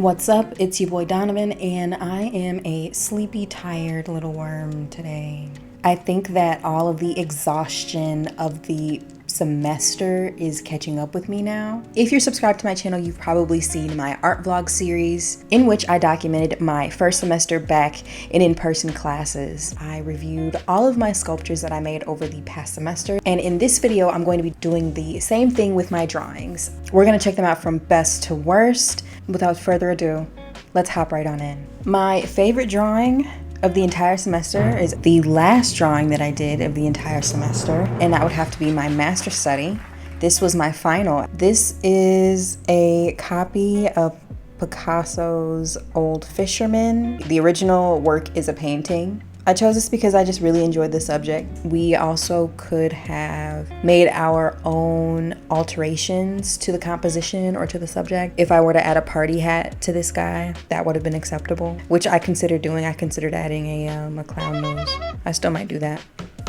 What's up? It's your boy Donovan, and I am a sleepy, tired little worm today. I think that all of the exhaustion of the semester is catching up with me now. If you're subscribed to my channel, you've probably seen my art vlog series in which I documented my first semester back in-person classes. I reviewed all of my sculptures that I made over the past semester, and in this video I'm going to be doing the same thing with my drawings. We're going to check them out from best to worst. Without further ado, let's hop right on in. My favorite drawing of the entire semester is the last drawing that I did of the entire semester, and that would have to be my master study. This was my final. This is a copy of Picasso's Old Fisherman. The original work is a painting. I chose this because I just really enjoyed the subject. We also could have made our own alterations to the composition or to the subject. If I were to add a party hat to this guy, that would have been acceptable, which I considered doing. I considered adding a clown nose. I still might do that.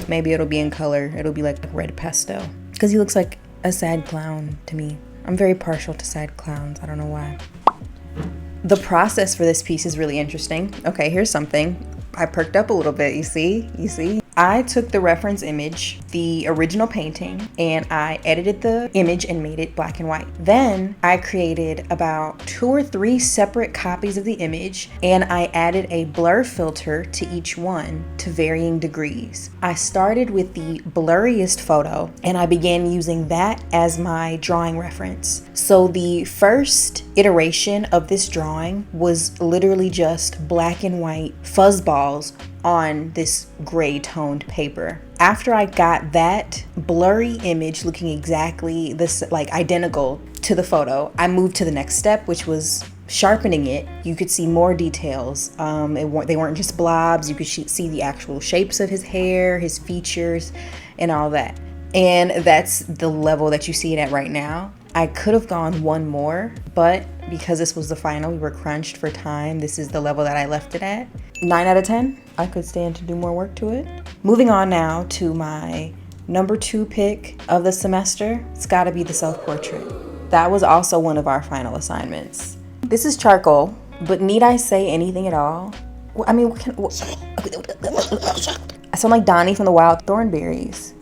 Maybe it'll be in color. It'll be like red pesto, because he looks like a sad clown to me. I'm very partial to sad clowns. I don't know why. The process for this piece is really interesting. Okay, here's something. I perked up a little bit, you see? I took the reference image, the original painting, and I edited the image and made it black and white. Then I created about 2 or 3 separate copies of the image, and I added a blur filter to each one to varying degrees. I started with the blurriest photo, and I began using that as my drawing reference. So the first iteration of this drawing was literally just black and white fuzzballs on this gray toned paper. After I got that blurry image looking exactly this, like identical to the photo, I moved to the next step, which was sharpening it. You could see more details. They weren't just blobs. You could see the actual shapes of his hair, his features, and all that. And that's the level that you see it at right now. I could have gone one more, but because this was the final, we were crunched for time. This is the level that I left it at. 9 out of 10. I could stand to do more work to it. Moving on now to my number 2 pick of the semester. It's gotta be the self-portrait. That was also one of our final assignments. This is charcoal, but need I say anything at all? I mean, I sound like Donnie from the Wild Thornberries.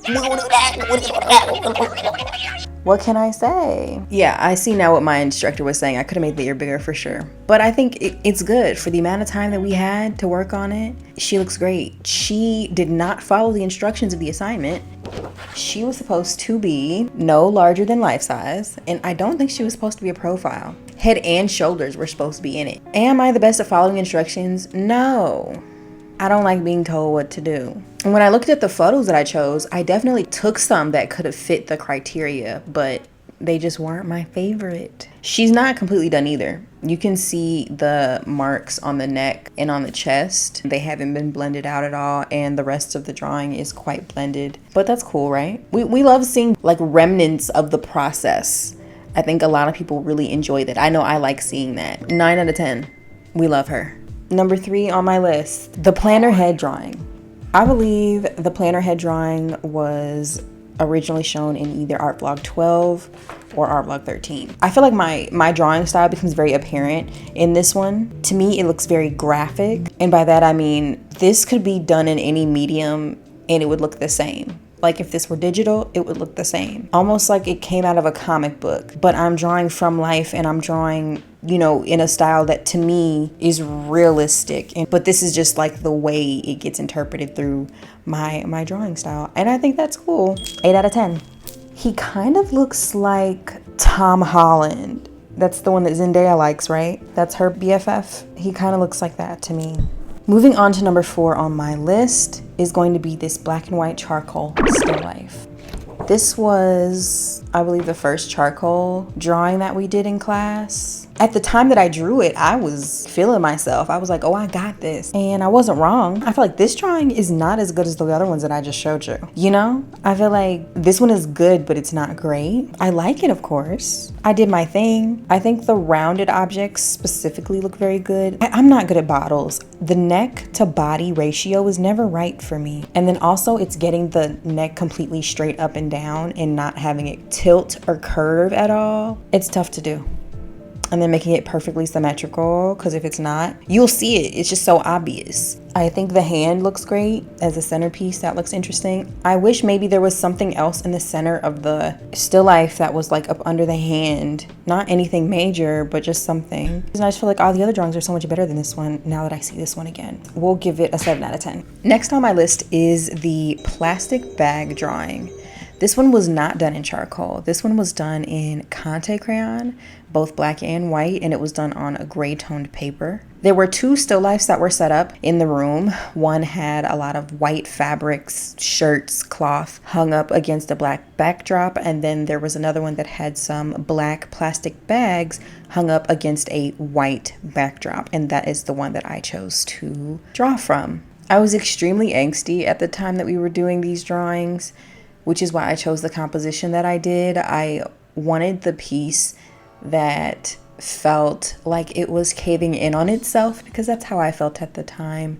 What can I say? Yeah, I see now what my instructor was saying. I could have made the ear bigger for sure. But I think it's good for the amount of time that we had to work on it. She looks great. She did not follow the instructions of the assignment. She was supposed to be no larger than life size, and I don't think she was supposed to be a profile. Head and shoulders were supposed to be in it. Am I the best at following instructions? No. I don't like being told what to do. And when I looked at the photos that I chose, I definitely took some that could have fit the criteria, but they just weren't my favorite. She's not completely done either. You can see the marks on the neck and on the chest. They haven't been blended out at all, and the rest of the drawing is quite blended. But that's cool, right? We love seeing like remnants of the process. I think a lot of people really enjoy that. I know I like seeing that. 9 out of 10. We love her. Number 3 on my list, the Planar Head drawing. I believe the Planar Head drawing was originally shown in either Art Vlog 12 or Art Vlog 13. I feel like my drawing style becomes very apparent in this one. To me, it looks very graphic. And by that, I mean, this could be done in any medium and it would look the same. Like if this were digital, it would look the same. Almost like it came out of a comic book, but I'm drawing from life and I'm drawing, you know, in a style that to me is realistic. But this is just like the way it gets interpreted through my drawing style. And I think that's cool. 8 out of 10. He kind of looks like Tom Holland. That's the one that Zendaya likes, right? That's her BFF. He kind of looks like that to me. Moving on to number 4 on my list is going to be this black and white charcoal still life. This was, I believe, the first charcoal drawing that we did in class. At the time that I drew it, I was feeling myself. I was like, oh, I got this. And I wasn't wrong. I feel like this drawing is not as good as the other ones that I just showed you. You know, I feel like this one is good, but it's not great. I like it, of course. I did my thing. I think the rounded objects specifically look very good. I'm not good at bottles. The neck to body ratio is never right for me. And then also it's getting the neck completely straight up and down and not having it tilt or curve at all. It's tough to do. and then making it perfectly symmetrical, because if it's not, you'll see it. It's just so obvious. I think the hand looks great as a centerpiece. That looks interesting. I wish maybe there was something else in the center of the still life that was like up under the hand. Not anything major, but just something. And I just feel like all the other drawings are so much better than this one now that I see this one again. We'll give it a 7 out of 10. Next on my list is the plastic bag drawing. This one was not done in charcoal. This one was done in conte crayon, both black and white, and it was done on a gray toned paper. There were 2 still lifes that were set up in the room. One had a lot of white fabrics, shirts, cloth hung up against a black backdrop, and then there was another one that had some black plastic bags hung up against a white backdrop, and that is the one that I chose to draw from. I was extremely angsty at the time that we were doing these drawings, which is why I chose the composition that I did. I wanted the piece that felt like it was caving in on itself, because that's how I felt at the time.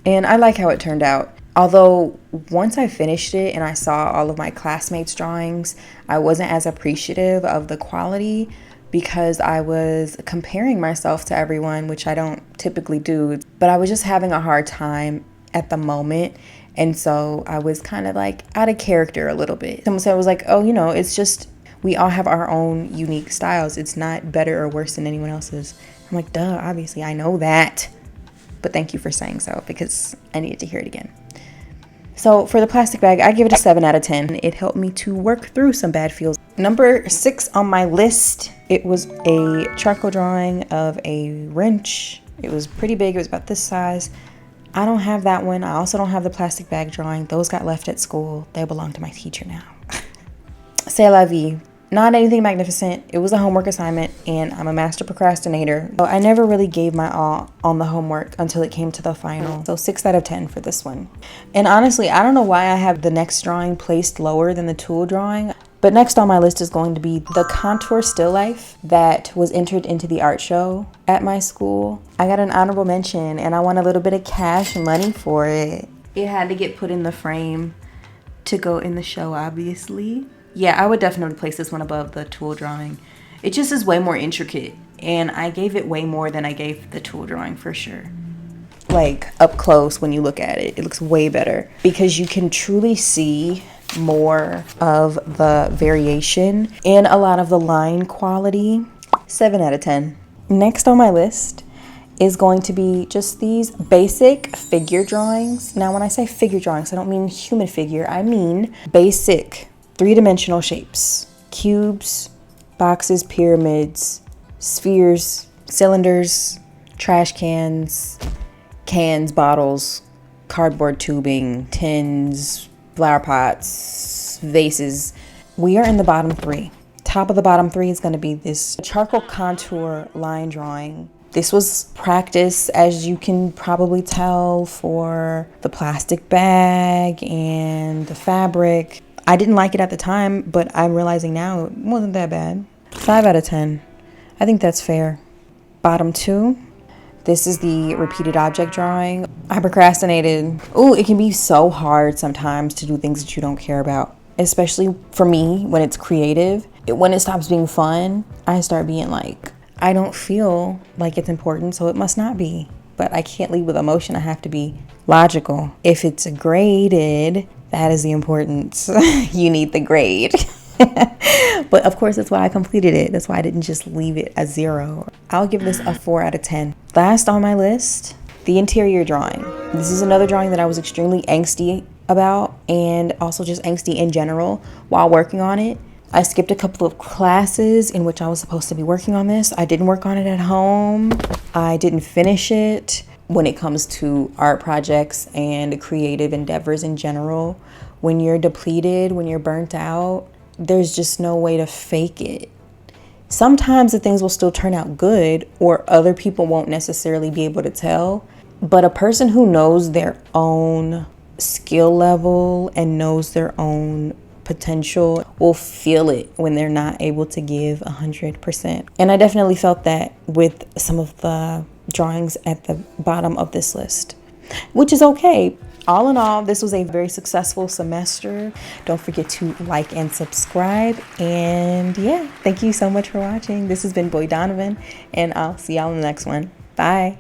And I like how it turned out. Although once I finished it and I saw all of my classmates' drawings, I wasn't as appreciative of the quality, because I was comparing myself to everyone, which I don't typically do. But I was just having a hard time at the moment. And so I was kind of like out of character a little bit. Someone said, I was like, oh, you know, it's just, we all have our own unique styles. It's not better or worse than anyone else's. I'm like, duh, obviously I know that. But thank you for saying so, because I needed to hear it again. So for the plastic bag, I give it a 7 out of 10. It helped me to work through some bad feels. Number 6 on my list, it was a charcoal drawing of a wrench. It was pretty big. It was about this size. I don't have that one. I also don't have the plastic bag drawing. Those got left at school. They belong to my teacher now. C'est la vie. Not anything magnificent. It was a homework assignment, and I'm a master procrastinator. So I never really gave my all on the homework until it came to the final. So 6 out of 10 for this one. And honestly, I don't know why I have the next drawing placed lower than the tool drawing. But next on my list is going to be the contour still life that was entered into the art show at my school. I got an honorable mention, and I won a little bit of cash money for it. It had to get put in the frame to go in the show, obviously. Yeah, I would definitely place this one above the tool drawing. It just is way more intricate, and I gave it way more than I gave the tool drawing for sure. Like up close, when you look at it, it looks way better because you can truly see more of the variation and a lot of the line quality. 7 out of 10. Next on my list is going to be just these basic figure drawings. Now, when I say figure drawings, I don't mean human figure. I mean basic 3-dimensional shapes. Cubes, boxes, pyramids, spheres, cylinders, trash cans, bottles, cardboard tubing, tins, flower pots, vases. We are in the bottom 3. Top of the bottom 3 is going to be this charcoal contour line drawing. This was practice, as you can probably tell, for the plastic bag and the fabric. I didn't like it at the time, but I'm realizing now it wasn't that bad. 5 out of 10. I think that's fair. Bottom 2. This is the repeated object drawing. I procrastinated. Ooh, it can be so hard sometimes to do things that you don't care about, especially for me when it's creative. When it stops being fun, I start being like, I don't feel like it's important, so it must not be. But I can't lead with emotion. I have to be logical. If it's graded, that is the importance. You need the grade. But of course, that's why I completed it. That's why I didn't just leave it as 0. I'll give this a 4 out of 10. Last on my list, the interior drawing. This is another drawing that I was extremely angsty about, and also just angsty in general while working on it. I skipped a couple of classes in which I was supposed to be working on this. I didn't work on it at home. I didn't finish it. When it comes to art projects and creative endeavors in general, when you're depleted, when you're burnt out, there's just no way to fake it. Sometimes the things will still turn out good, or other people won't necessarily be able to tell. But a person who knows their own skill level and knows their own potential will feel it when they're not able to give 100%. And I definitely felt that with some of the drawings at the bottom of this list. which is okay. All in all, this was a very successful semester. Don't forget to like and subscribe. And yeah, thank you so much for watching. This has been Boy Donovan, and I'll see y'all in the next one. Bye.